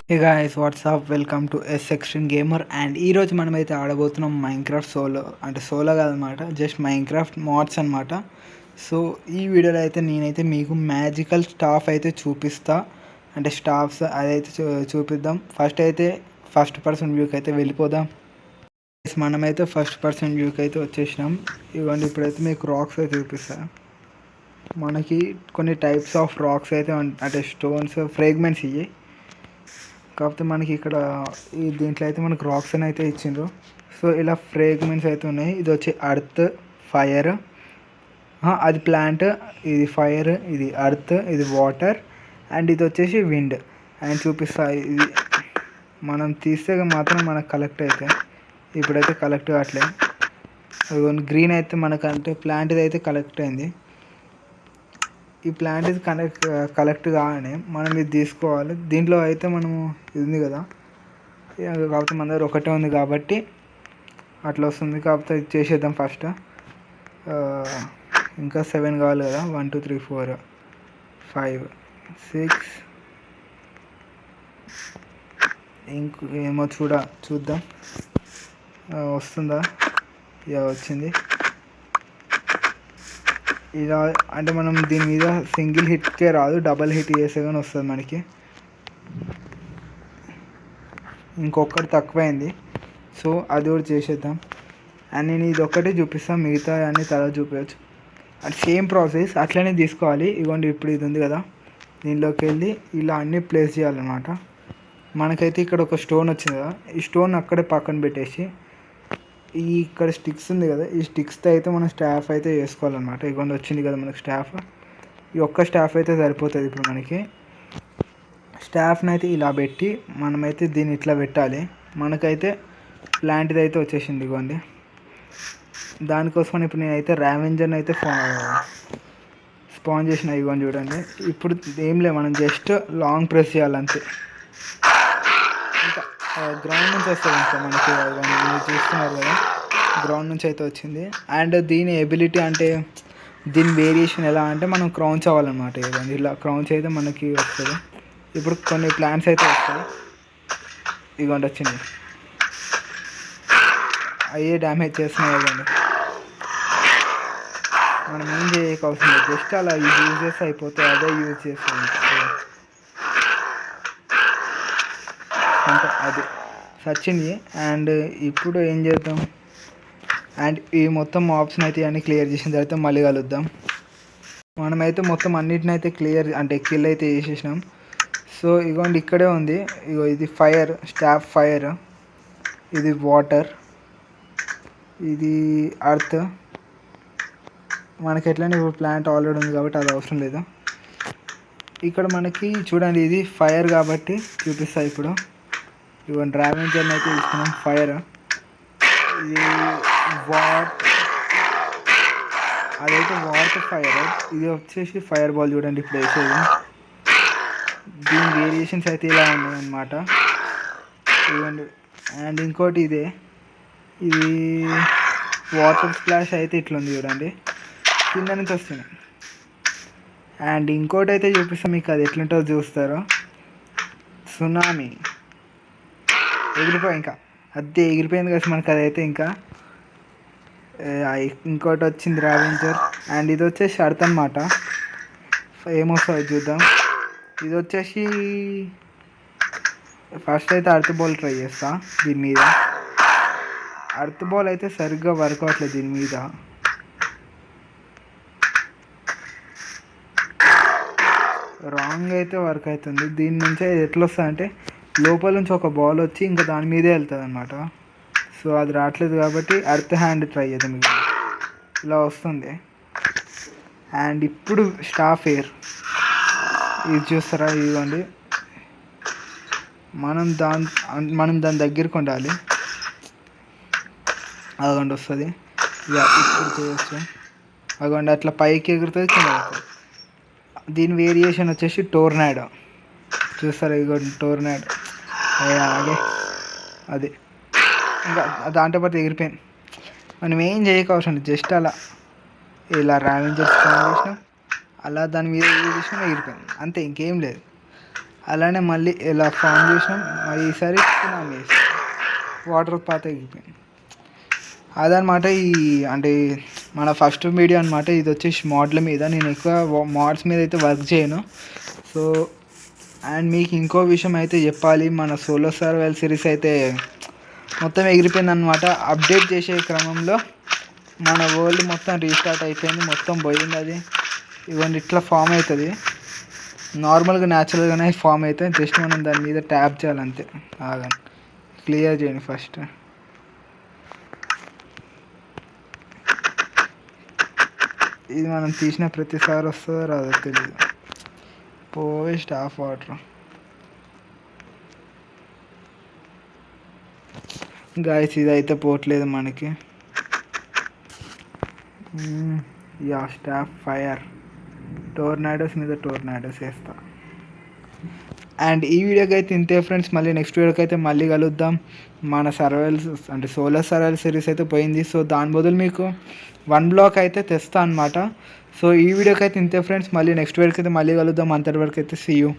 Hey guys what's up welcome to S section gamer and ఈరోజు మనమైతే ఆడబోతున్నాం మైన్క్రాఫ్ట్ సోలో అంటే సోలో కాదనమాట జస్ట్ మైన్క్రాఫ్ట్ మోడ్స్ అనమాట. సో ఈ వీడియోలో అయితే నేనైతే మీకు మ్యాజికల్ స్టాఫ్ అయితే చూపిస్తా, అంటే స్టాఫ్స్ అదైతే చూపిద్దాం. ఫస్ట్ పర్సన్ వ్యూకి అయితే వెళ్ళిపోదాం. మనమైతే ఫస్ట్ పర్సన్ వ్యూకి అయితే వచ్చేసినాం. ఇవ్వండి, ఇప్పుడైతే మీకు రాక్స్ అయితే చూపిస్తా. మనకి కొన్ని టైప్స్ ఆఫ్ రాక్స్ అయితే అంటే స్టోన్స్ ఫ్రేగ్మెంట్స్ ఇవి, కాకపోతే మనకి ఇక్కడ ఈ దీంట్లో అయితే మనకు రాక్స్ అని అయితే ఇచ్చిండ్రు. సో ఇలా ఫ్రేగ్మెంట్స్ అయితే ఉన్నాయి. ఇది వచ్చి అర్త్, ఫైర్, అది ప్లాంట్, ఇది ఫైర్, ఇది అర్త్, ఇది వాటర్ అండ్ ఇది వచ్చేసి విండ్. అండ్ చూపిస్తా, ఇది మనం తీస్తే మాత్రం మనకు కలెక్ట్ అయితే ఇప్పుడైతే కలెక్ట్ కావట్లేదు. గ్రీన్ అయితే మనకంటే ప్లాంట్ది అయితే కలెక్ట్ అయింది. ఈ ప్లాంట్ ఇది కలెక్ట్ కాగానే మనం ఇది తీసుకోవాలి. దీంట్లో అయితే మనము ఇది ఉంది కదా, కాకపోతే మన దగ్గర ఒకటే ఉంది కాబట్టి అట్లా వస్తుంది. కాకపోతే ఇది చేసేద్దాం ఫస్ట్. ఇంకా 7 కావాలి కదా, 1 2 3 4 5 6 ఇంకేమో చూద్దాం వస్తుందా. వచ్చింది. ఇలా అంటే మనం దీని మీద సింగిల్ హిట్కే రాదు, డబల్ హిట్ చేస్తే కానీ వస్తుంది మనకి. ఇంకొకటి తక్కువైంది, సో అది కూడా చేసేద్దాం. అండ్ నేను ఇది ఒక్కటే చూపిస్తాను, మిగతా అన్నీ తర్వాత చూపించవచ్చు. అది సేమ్ ప్రాసెస్ అట్లనే తీసుకోవాలి. ఇదిగోండి, ఇప్పుడు ఇది ఉంది కదా, దీనిలోకి వెళ్ళి ఇలా అన్నీ ప్లేస్ చేయాలన్నమాట. మనకైతే ఇక్కడ ఒక స్టోన్ వచ్చింది కదా, ఈ స్టోన్ అక్కడే పక్కన పెట్టేసి ఇక్కడ స్టిక్స్ ఉంది కదా, ఈ స్టిక్స్తో అయితే మనం స్టాఫ్ అయితే వేసుకోవాలన్నమాట. ఇదిగోండి వచ్చింది కదా మనకు స్టాఫ్. ఈ ఒక్క స్టాఫ్ అయితే సరిపోతుంది. ఇప్పుడు మనకి స్టాఫ్ని అయితే ఇలా పెట్టి మనమైతే దీన్ని ఇట్లా పెట్టాలి. మనకైతే ప్లాంట్ది అయితే వచ్చేసింది. ఇదిగోండి, దానికోసం ఇప్పుడు నేనైతే ర్యావెంజర్ని అయితే స్పాన్ చేసిన. ఇవ్వండి చూడండి, ఇప్పుడు ఏం లేదు, మనం జస్ట్ లాంగ్ ప్రెస్ చేయాలంతే. ఇంకా గ్రౌండ్ నుంచి వస్తుంది. ఇంకా మనకి మీరు చూస్తున్నారు కదా, గ్రౌండ్ నుంచి అయితే వచ్చింది. అండ్ దీని ఎబిలిటీ అంటే దీని వేరియేషన్ ఎలా అంటే మనం క్రౌన్స్ అవ్వాలన్నమాట. ఇవ్వండి, ఇలా క్రౌన్స్ అయితే మనకి వస్తుంది. ఇప్పుడు కొన్ని ప్లాంట్స్ అయితే వస్తాయి. ఇవ్వండి వచ్చింది, అయ్యే డ్యామేజ్ చేస్తున్నాయి. ఇవ్వండి, మనం ఏం చేయకపోతుంది, జస్ట్ అలా యూజ్ చేస్తే అయిపోతుంది. అదే యూజ్ చేస్తుంది అది సచ్చింది. అండ్ ఇప్పుడు ఏం చేద్దాం, అండ్ ఈ మొత్తం మాబ్స్ని అయితే అన్నీ క్లియర్ చేసిన తర్వాత మళ్ళీ కలుద్దాం. మనమైతే మొత్తం అన్నిటిని అయితే కిల్ అయితే చేసేసినాం. సో ఇగోండి, ఇక్కడే ఉంది. ఇగో ఇది ఫైర్, స్టాఫ్ ఫైర్, ఇది వాటర్, ఇది అర్త్. మనకి ఎట్లనే ఇప్పుడు ప్లాంట్ ఆల్రెడీ ఉంది కాబట్టి అది అవసరం లేదు. ఇక్కడ మనకి చూడండి, ఇది ఫైర్ కాబట్టి చూపిస్తా ఇప్పుడు. ఇవన్నీ ర్యావెంజర్ని అయితే తీసుకున్నాం. ఫైర్, ఇది అదైతే వాటర్ ఫైర్, ఇది వచ్చేసి ఫైర్ బాల్. చూడండి ఇప్పుడు వేసేది. దీని వేరియేషన్స్ అయితే ఇలా ఉన్నాయి అన్నమాట. ఇవ్వండి, అండ్ ఇంకోటి ఇదే, ఇది వాటర్ స్ప్లాష్ అయితే ఇట్లుంది చూడండి, కింద నుంచి వస్తుంది. అండ్ ఇంకోటి అయితే చూపిస్తాం మీకు, అది ఎట్లుంటుందో చూస్తారో. సునామీ ఇంకా అదే ఎగిరిపోయింది కదా మనకి. అదైతే ఇంకా ఇంకోటి వచ్చింది ర్యావెంజర్. అండ్ ఇది వచ్చేసి అర్త్ అన్నమాట. ఏమొస్తుంది చూద్దాం. ఇది వచ్చేసి ఫస్ట్ అయితే అర్త్ బాల్ ట్రై చేస్తా. దీని మీద అర్త్ బాల్ అయితే సరిగ్గా వర్క్ అవ్వట్లేదు. దీని మీద రాంగ్ అయితే వర్క్ అవుతుంది. దీని నుంచి ఎట్లా వస్తుంది అంటే లోపల నుంచి ఒక బాల్ వచ్చి ఇంకా దాని మీదే వెళ్తుంది అనమాట. సో అది రావట్లేదు కాబట్టి అర్త్ హ్యాండ్ ట్రై చేద్దాం. మీకు ఇలా వస్తుంది. అండ్ ఇప్పుడు స్టాఫ్ ఎయిర్, ఇది చూస్తారా, ఇదిగోండి. మనం దాని దగ్గరికి ఉండాలి. అదొండి వస్తుంది. ఇక ఇప్పుడు చేయొచ్చు. అదొండి అట్లా పైకి ఎగురుతుంది, కింద పడుతుంది. దీని వేరియేషన్ వచ్చేసి టోర్నాడో. చూస్తారా, ఇదిగోండి టోర్నాడో. అలాగే అది ఇంకా దాంట్లో పాటు ఎగిరిపోయింది. మనం ఏం చేయకపోవచ్చు, జస్ట్ అలా ఇలా ర్యావెంజర్స్ చేసినాం, అలా దాని మీద యూజ్ చేసినా ఎగిరిపోయింది అంతే, ఇంకేం లేదు. అలానే మళ్ళీ ఎలా ఫామ్ చేసినాం, ఈసారి సునామీ వాటర్ పాత ఎగిపోయింది. అదనమాట ఈ అంటే మన ఫస్ట్ వీడియో అనమాట. ఇది వచ్చేసి మోడ్ల మీద. నేను ఎక్కువ మోడ్స్ మీద అయితే వర్క్ చేయను. సో అండ్ మీకు ఇంకో విషయం అయితే చెప్పాలి, మన సోలో సర్వైవల్ సిరీస్ అయితే మొత్తం ఎగిరిపోయింది అనమాట. అప్డేట్ చేసే క్రమంలో మన వరల్డ్ మొత్తం రీస్టార్ట్ అయిపోయింది, మొత్తం పోయింది. అది ఇవన్నీ ఇట్లా ఫామ్ అవుతుంది నార్మల్గా, న్యాచురల్గానే ఫామ్ అవుతుంది. జస్ట్ మనం దాని మీద ట్యాప్ చేయాలంతే. ఆగండి, క్లియర్ చేయండి ఫస్ట్. ఇది మనం తీసిన ప్రతిసారి వస్తుందో రాదో తెలియదు. పోవే స్టాఫ్ వాటర్ గాయస్, ఇది అయితే పోవట్లేదు మనకి. యా స్టాఫ్ ఫైర్ టోర్నాడోస్ మీద టోర్నాడోస్ వేస్తా. అండ్ ఈ వీడియోకి అయితే ఇంతే ఫ్రెండ్స్. మళ్ళీ నెక్స్ట్ వీడియోకి అయితే మళ్ళీ కలుద్దాం. మన సర్వైవల్స్ అంటే సోలార్ సర్వైవల్ సిరీస్ అయితే పోయింది. సో దాని బదులు మీకు 1 బ్లాక్ అయితే తెస్తా అనమాట. సో ఈ వీడియోకి అయితే ఇంతే ఫ్రెండ్స్. మళ్ళీ నెక్స్ట్ వీడియోకి అయితే మళ్ళీ కలుద్దాం. అంతవరకు అయితే సీ యూ.